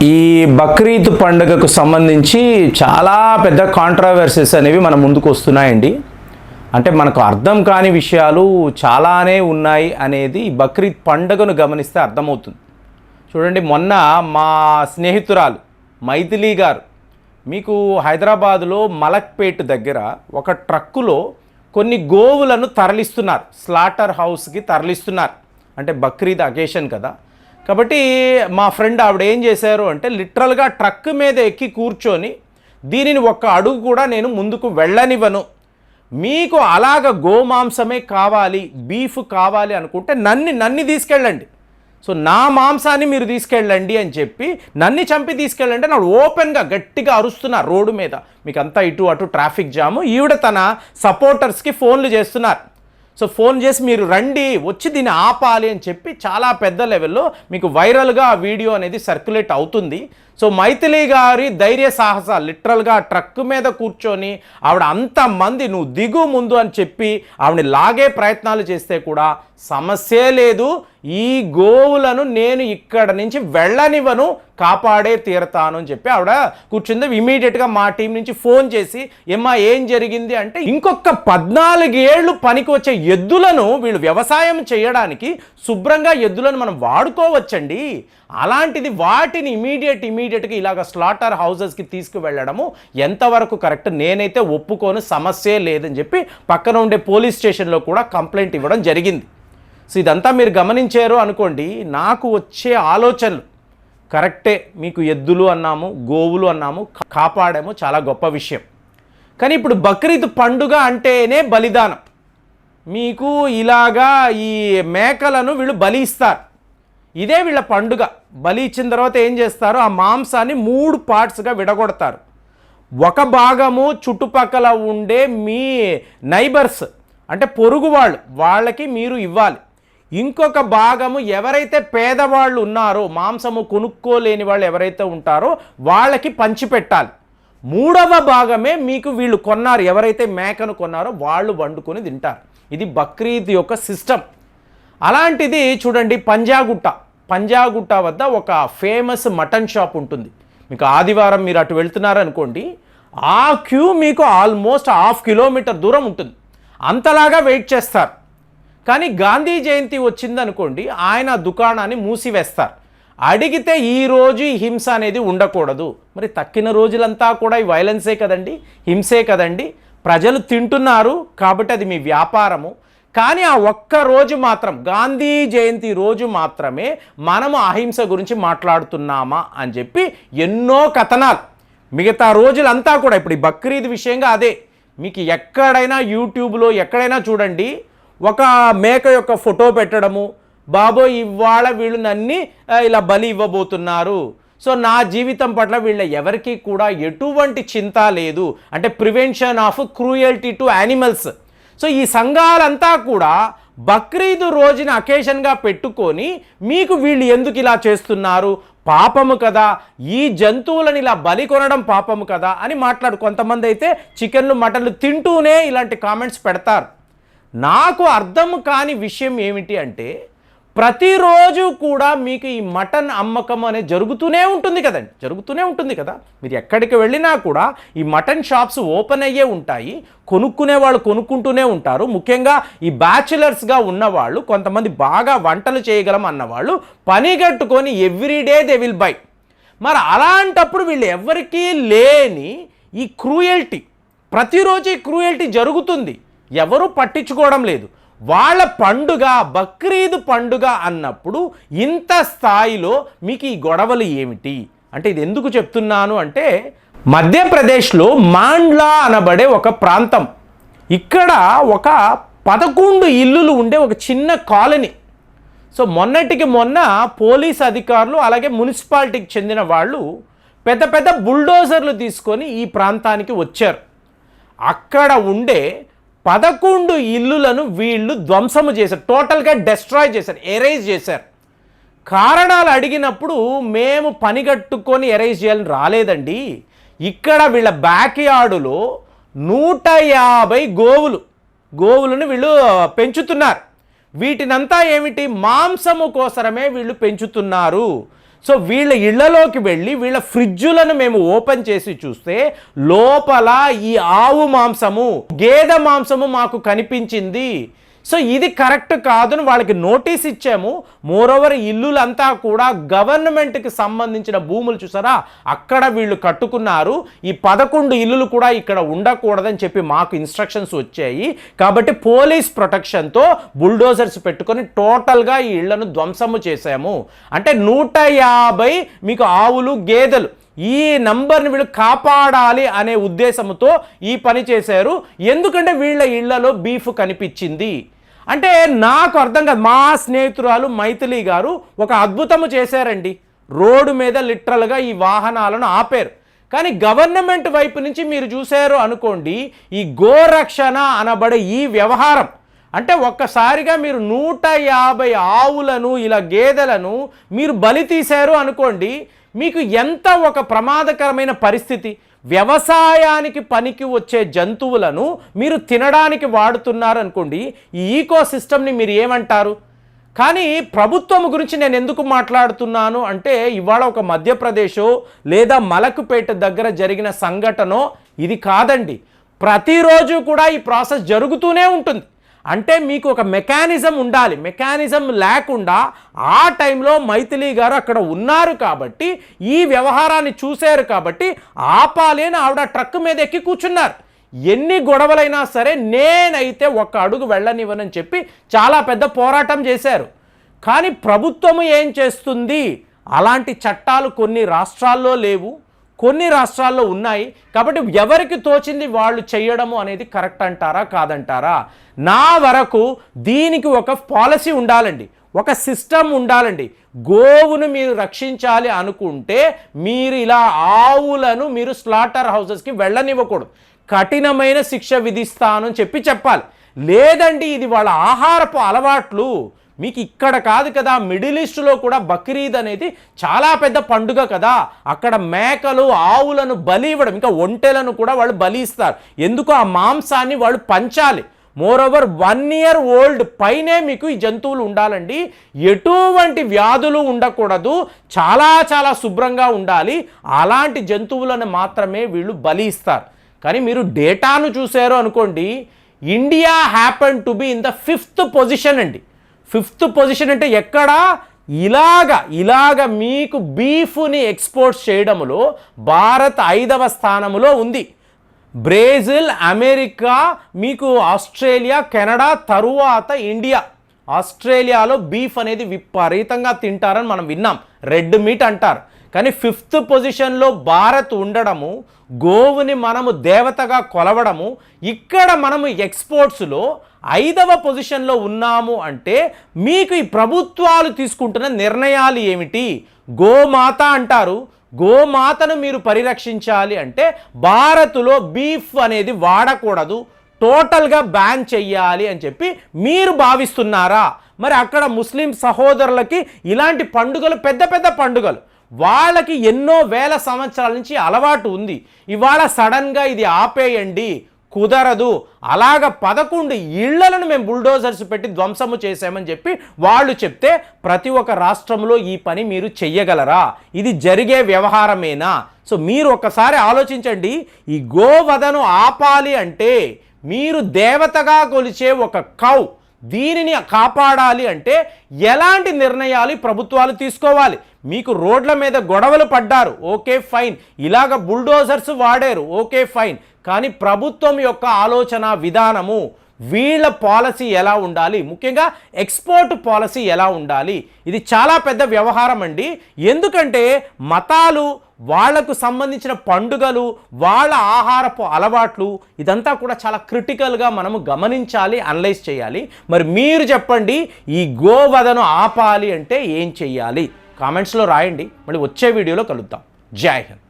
ఈ బక్రీద్ పండుగకు సంబంధించి చాలా పెద్ద కాంట్రవర్సీస్ అనేవి మన ముందుకు వస్తున్నాయండి. అంటే మనకు అర్థం కాని విషయాలు చాలానే ఉన్నాయి అనేది బక్రీద్ పండుగను గమనిస్తే అర్థమవుతుంది. చూడండి, మొన్న మా స్నేహితురాలు మైథిలి గారు మీకు హైదరాబాదులో మలక్పేట్ దగ్గర ఒక ట్రక్కులో కొన్ని గోవులను తరలిస్తున్నారు, స్లాటర్ హౌస్కి తరలిస్తున్నారు. అంటే బక్రీద్ అకేషన్ కదా కాబట్టి మా ఫ్రెండ్ ఆవిడ ఏం చేశారు అంటే లిటరల్గా ట్రక్ మీద ఎక్కి కూర్చొని దీనిని ఒక్క అడుగు కూడా నేను ముందుకు వెళ్ళనివ్వను, మీకు అలాగ గోమాంసమే కావాలి, బీఫ్ కావాలి అనుకుంటే నన్ను తీసుకెళ్ళండి, సో నా మాంసాన్ని మీరు తీసుకెళ్ళండి అని చెప్పి నన్ను చంపి తీసుకెళ్ళండి నా ఓపెన్గా గట్టిగా అరుస్తున్నారు రోడ్డు మీద. మీకు అంతా ఇటు అటు ట్రాఫిక్ జాము. ఈవిడ తన సపోర్టర్స్కి ఫోన్లు చేస్తున్నారు. సో ఫోన్ చేసి మీరు రండి, వచ్చి దీన్ని ఆపాలి అని చెప్పి చాలా పెద్ద లెవెల్లో మీకు వైరల్గా ఆ వీడియో అనేది సర్క్యులేట్ అవుతుంది. సో మైథిలి గారి ధైర్య సాహసాలు, లిటరల్గా ట్రక్ మీద కూర్చొని ఆవిడ అంతమంది నువ్వు దిగు ముందు అని చెప్పి ఆవిడని లాగే ప్రయత్నాలు చేస్తే కూడా సమస్యే లేదు, ఈ గోవులను నేను ఇక్కడ నుంచి వెళ్ళనివ్వను, కాపాడే తీరతాను అని చెప్పి ఆవిడ కూర్చుంది. ఇమీడియట్గా మా టీం నుంచి ఫోన్ చేసి ఏమ్మా ఏం జరిగింది అంటే, ఇంకొక 14 ఏళ్ళు పనికి వచ్చే ఎద్దులను వీళ్ళు వ్యవసాయం చేయడానికి శుభ్రంగా ఎద్దులను మనం వాడుకోవచ్చండి, అలాంటిది వాటిని ఇమీడియట్గా ఇలాగ స్లాటర్ హౌసెస్కి తీసుకువెళ్ళడము ఎంతవరకు కరెక్ట్, నేనైతే ఒప్పుకోను, సమస్యే లేదని చెప్పి పక్కన ఉండే పోలీస్ స్టేషన్లో కూడా కంప్లైంట్ ఇవ్వడం జరిగింది. సో ఇదంతా మీరు గమనించారు అనుకోండి, నాకు వచ్చే ఆలోచనలు కరెక్టే, మీకు ఎద్దులు అన్నాము, గోవులు అన్నాము, కాపాడాము, చాలా గొప్ప విషయం. కానీ ఇప్పుడు బక్రీద్ పండుగ అంటేనే బలిదానం. మీకు ఇలాగా ఈ మేకలను వీళ్ళు బలి ఇస్తారు, ఇదే వీళ్ళ పండుగ. బలి ఇచ్చిన తర్వాత ఏం చేస్తారు, ఆ మాంసాన్ని 3 పార్ట్స్గా విడగొడతారు. ఒక భాగము చుట్టుపక్కల ఉండే మీ నైబర్స్ అంటే పొరుగు వాళ్ళకి మీరు ఇవ్వాలి. ఇంకొక భాగము ఎవరైతే పేదవాళ్ళు ఉన్నారో, మాంసము కొనుక్కోలేని వాళ్ళు ఎవరైతే ఉంటారో వాళ్ళకి పంచిపెట్టాలి. 3వ భాగమే మీకు వీళ్ళు కొన్నారు, ఎవరైతే మేకను కొన్నారో వాళ్ళు వండుకొని తింటారు. ఇది బక్రీద్ యొక్క సిస్టమ్. అలాంటిది చూడండి, పంజాగుట్ట వద్ద ఒక ఫేమస్ మటన్ షాప్ ఉంటుంది. మీకు ఆదివారం మీరు అటు వెళ్తున్నారనుకోండి, ఆ క్యూ మీకు ఆల్మోస్ట్ 1/2 కిలోమీటర్ దూరం ఉంటుంది, అంతలాగా వెయిట్ చేస్తారు. కానీ గాంధీ జయంతి వచ్చిందనుకోండి, ఆయన దుకాణాన్ని మూసివేస్తారు. అడిగితే ఈరోజు ఈ హింస అనేది ఉండకూడదు. మరి తక్కిన రోజులంతా కూడా ఈ వైలెన్సే కదండి, హింసే కదండి. ప్రజలు తింటున్నారు కాబట్టి అది మీ వ్యాపారము. కానీ ఆ ఒక్క రోజు మాత్రం, గాంధీ జయంతి రోజు మాత్రమే మనము అహింస గురించి మాట్లాడుతున్నామా అని చెప్పి ఎన్నో కథనాలు. మిగతా రోజులంతా కూడా ఇప్పుడు ఈ బక్రీద్ విషయంగా అదే. మీకు ఎక్కడైనా యూట్యూబ్లో ఎక్కడైనా చూడండి, ఒక మేక యొక్క ఫోటో పెట్టడము, బాబోయ్ ఇవాళ వీళ్ళు నన్ను ఇలా బలి ఇవ్వబోతున్నారు, సో నా జీవితం పట్ల వీళ్ళ ఎవరికి కూడా ఎటువంటి చింత లేదు, అంటే prevention of cruelty to animals. So ఈ సంఘాలంతా కూడా బక్రీద్ రోజున అకేషన్గా పెట్టుకొని మీకు వీళ్ళు ఎందుకు ఇలా చేస్తున్నారు, పాపము కదా, ఈ జంతువులను ఇలా బలి కొనడం పాపము కదా అని కొంతమంది అయితే చికెన్లు మటన్లు తింటూనే ఇలాంటి కామెంట్స్ పెడతారు. నాకు అర్థం కాని విషయం ఏమిటి అంటే, ప్రతిరోజు కూడా మీకు ఈ మటన్ అమ్మకం అనేది జరుగుతూనే ఉంటుంది కదా. మీరు ఎక్కడికి వెళ్ళినా కూడా ఈ మటన్ షాప్స్ ఓపెన్ అయ్యే ఉంటాయి, కొనుక్కునే వాళ్ళు కొనుక్కుంటూనే ఉంటారు. ముఖ్యంగా ఈ బ్యాచులర్స్గా ఉన్నవాళ్ళు, కొంతమంది బాగా వంటలు చేయగలం అన్నవాళ్ళు పనిగట్టుకొని ఎవ్రీడే దే విల్ బై. మరి అలాంటప్పుడు వీళ్ళు ఎవరికీ లేని ఈ క్రూయల్టీ, ప్రతిరోజు ఈ క్రూయల్టీ జరుగుతుంది, ఎవరు పట్టించుకోవడం లేదు. వాళ్ళ పండుగ బక్రీద్ పండుగ అన్నప్పుడు ఇంత స్థాయిలో మీకు ఈ గొడవలు ఏమిటి అంటే, ఇది ఎందుకు చెప్తున్నాను అంటే, మధ్యప్రదేశ్లో మాండ్లా అనబడే ఒక ప్రాంతం, ఇక్కడ ఒక 11 ఇల్లులు ఉండే ఒక చిన్న కాలనీ. సో మొన్నటికి మొన్న పోలీస్ అధికారులు అలాగే మున్సిపాలిటీకి చెందిన వాళ్ళు పెద్ద పెద్ద బుల్డోజర్లు తీసుకొని ఈ ప్రాంతానికి వచ్చారు. అక్కడ ఉండే 11 ఇల్లులను వీళ్ళు ధ్వంసము చేశారు, టోటల్గా డెస్ట్రాయ్ చేశారు, ఎరేజ్ చేశారు. కారణాలు అడిగినప్పుడు మేము పనిగట్టుకొని ఎరేజ్ చేయాలని రాలేదండి, ఇక్కడ వీళ్ళ బ్యాక్ యార్డులో 150 గోవులను వీళ్ళు పెంచుతున్నారు. వీటినంతా ఏమిటి, మాంసము కోసమే వీళ్ళు పెంచుతున్నారు. సో వీళ్ళ ఇళ్లలోకి వెళ్ళి వీళ్ళ ఫ్రిడ్జులను మేము ఓపెన్ చేసి చూస్తే లోపల ఈ ఆవు మాంసము, గేదె మాంసము మాకు కనిపించింది. సో ఇది కరెక్ట్ కాదని వాళ్ళకి నోటీస్ ఇచ్చాము. మోరోవర్ ఇల్లులంతా కూడా గవర్నమెంట్కి సంబంధించిన భూములు చూసారా, అక్కడ వీళ్ళు కట్టుకున్నారు. ఈ 11 ఇల్లులు కూడా ఇక్కడ ఉండకూడదని చెప్పి మాకు ఇన్స్ట్రక్షన్స్ వచ్చాయి. కాబట్టి పోలీస్ ప్రొటెక్షన్తో బుల్డోజర్స్ పెట్టుకొని టోటల్గా ఈ ఇళ్లను ధ్వంసము చేశాము. అంటే 150 మీకు ఆవులు, గేదెలు, ఈ నంబర్ని వీళ్ళు కాపాడాలి అనే ఉద్దేశంతో ఈ పని చేశారు. ఎందుకంటే వీళ్ళ ఇళ్లలో బీఫ్ కనిపించింది. అంటే నాకు అర్థం కాదు. మా స్నేహితురాలు మైథిలి గారు ఒక అద్భుతము చేశారండి. రోడ్డు మీద లిటరల్గా ఈ వాహనాలను ఆపారు. కానీ గవర్నమెంట్ వైపు నుంచి మీరు చూశారు అనుకోండి, ఈ గోరక్షణ అనబడే ఈ వ్యవహారం, అంటే ఒక్కసారిగా మీరు 150 ఆవులను, ఇలా గేదెలను మీరు బలి తీశారు అనుకోండి, మీకు ఎంత ఒక ప్రమాదకరమైన పరిస్థితి. వ్యవసాయానికి పనికి వచ్చే జంతువులను మీరు తినడానికి వాడుతున్నారు అనుకోండి, ఈ ఈకో సిస్టమ్ని మీరు ఏమంటారు? కానీ ప్రభుత్వం గురించి నేను ఎందుకు మాట్లాడుతున్నాను అంటే, ఇవాళ ఒక మధ్యప్రదేశో లేదా మలకుపేట దగ్గర జరిగిన సంఘటనో ఇది కాదండి. ప్రతిరోజు కూడా ఈ ప్రాసెస్ జరుగుతూనే ఉంటుంది. అంటే మీకు ఒక మెకానిజం ఉండాలి. మెకానిజం లేకుండా ఆ టైంలో మైథిలి గారు అక్కడ ఉన్నారు కాబట్టి, ఈ వ్యవహారాన్ని చూశారు కాబట్టి ఆపాలి అని ఆవిడ ట్రక్ మీద ఎక్కి కూర్చున్నారు. ఎన్ని గొడవలైనా సరే నేనైతే ఒక్క అడుగు వెళ్ళనివ్వనని చెప్పి చాలా పెద్ద పోరాటం చేశారు. కానీ ప్రభుత్వము ఏం చేస్తుంది? అలాంటి చట్టాలు కొన్ని రాష్ట్రాల్లో లేవు, కొన్ని రాష్ట్రాల్లో ఉన్నాయి. కాబట్టి ఎవరికి తోచింది వాళ్ళు చేయడము అనేది కరెక్ట్ అంటారా, కాదంటారా? నా వరకు దీనికి ఒక పాలసీ ఉండాలండి, ఒక సిస్టమ్ ఉండాలండి. గోవును మీరు రక్షించాలి అనుకుంటే మీరు ఇలా ఆవులను మీరు స్లాటర్ హౌసెస్కి వెళ్ళనివ్వకూడదు. కఠినమైన శిక్ష విధిస్తాను అని చెప్పాలి. లేదండి ఇది వాళ్ళ ఆహారపు అలవాట్లు. మీకు ఇక్కడ కాదు కదా, మిడిల్ ఈస్ట్లో కూడా బక్రీద్ అనేది చాలా పెద్ద పండుగ కదా. అక్కడ మేకలు, ఆవులను బలి ఇవ్వడం, ఇంకా ఒంటెలను కూడా వాళ్ళు బలి ఇస్తారు. ఎందుకు? ఆ మాంసాన్ని వాళ్ళు పంచాలి. మోరోవర్ 1 year old పైనే మీకు ఈ జంతువులు ఉండాలండి. ఎటువంటి వ్యాధులు ఉండకూడదు, చాలా చాలా శుభ్రంగా ఉండాలి. అలాంటి జంతువులను మాత్రమే వీళ్ళు బలి ఇస్తారు. కానీ మీరు డేటాను చూశారు అనుకోండి, India happen to be in the 5th position అండి. 5th పొజిషన్ అంటే ఎక్కడా? ఇలాగ మీకు బీఫ్ని ఎక్స్పోర్ట్ చేయడంలో భారత్ 5వ స్థానంలో ఉంది. బ్రెజిల్, అమెరికా, మీకు ఆస్ట్రేలియా, కెనడా, తరువాత ఇండియా. ఆస్ట్రేలియాలో బీఫ్ అనేది విపరీతంగా తింటారని మనం విన్నాం, రెడ్ మీట్ అంటారు. కానీ 5th పొజిషన్లో భారత్ ఉండడము, గోవుని మనము దేవతగా కొలవడము, ఇక్కడ మనము ఎక్స్పోర్ట్స్లో 5వ పొజిషన్లో ఉన్నాము అంటే మీకు ఈ ప్రభుత్వాలు తీసుకుంటున్న నిర్ణయాలు ఏమిటి? గోమాత అంటారు. గోమాతను మీరు పరిరక్షించాలి అంటే భారత్లో బీఫ్ అనేది వాడకూడదు, టోటల్గా బ్యాన్ చెయ్యాలి అని చెప్పి మీరు భావిస్తున్నారా? మరి అక్కడ ముస్లిం సహోదరులకి ఇలాంటి పండుగలు పెద్ద పెద్ద పండుగలు, వాళ్ళకి ఎన్నో వేల సంవత్సరాల నుంచి అలవాటు ఉంది. ఇవాళ సడన్గా ఇది ఆపేయండి, కుదరదు. అలాగ 11 ఇళ్లను మేము బుల్డోజర్స్ పెట్టి ధ్వంసము చేశామని చెప్పి వాళ్ళు చెప్తే ప్రతి ఒక్క రాష్ట్రంలో ఈ పని మీరు చెయ్యగలరా? ఇది జరిగే వ్యవహారమేనా? సో మీరు ఒక్కసారి ఆలోచించండి. ఈ గోవధను ఆపాలి అంటే మీరు దేవతగా కొలిచే ఒక కౌ, దీనిని కాపాడాలి అంటే ఎలాంటి నిర్ణయాలు ప్రభుత్వాలు తీసుకోవాలి? మీకు రోడ్ల మీద గొడవలు పడ్డారు, ఓకే ఫైన్. ఇలాగ బుల్డోజర్స్ వాడారు, ఓకే ఫైన్. కానీ ప్రభుత్వం యొక్క ఆలోచన విధానము, వీళ్ళ పాలసీ ఎలా ఉండాలి, ముఖ్యంగా ఎక్స్పోర్ట్ పాలసీ ఎలా ఉండాలి, ఇది చాలా పెద్ద వ్యవహారం అండి. ఎందుకంటే మతాలు, వాళ్లకు సంబంధించిన పండుగలు, వాళ్ళ ఆహారపు అలవాట్లు, ఇదంతా కూడా చాలా క్రిటికల్గా మనము గమనించాలి, అనలైజ్ చేయాలి. మరి మీరు చెప్పండి, ఈ గోవధను ఆపాలి అంటే ఏం చెయ్యాలి? కామెంట్స్లో రాయండి. మళ్ళీ వచ్చే వీడియోలో కలుద్దాం. జై హింద్.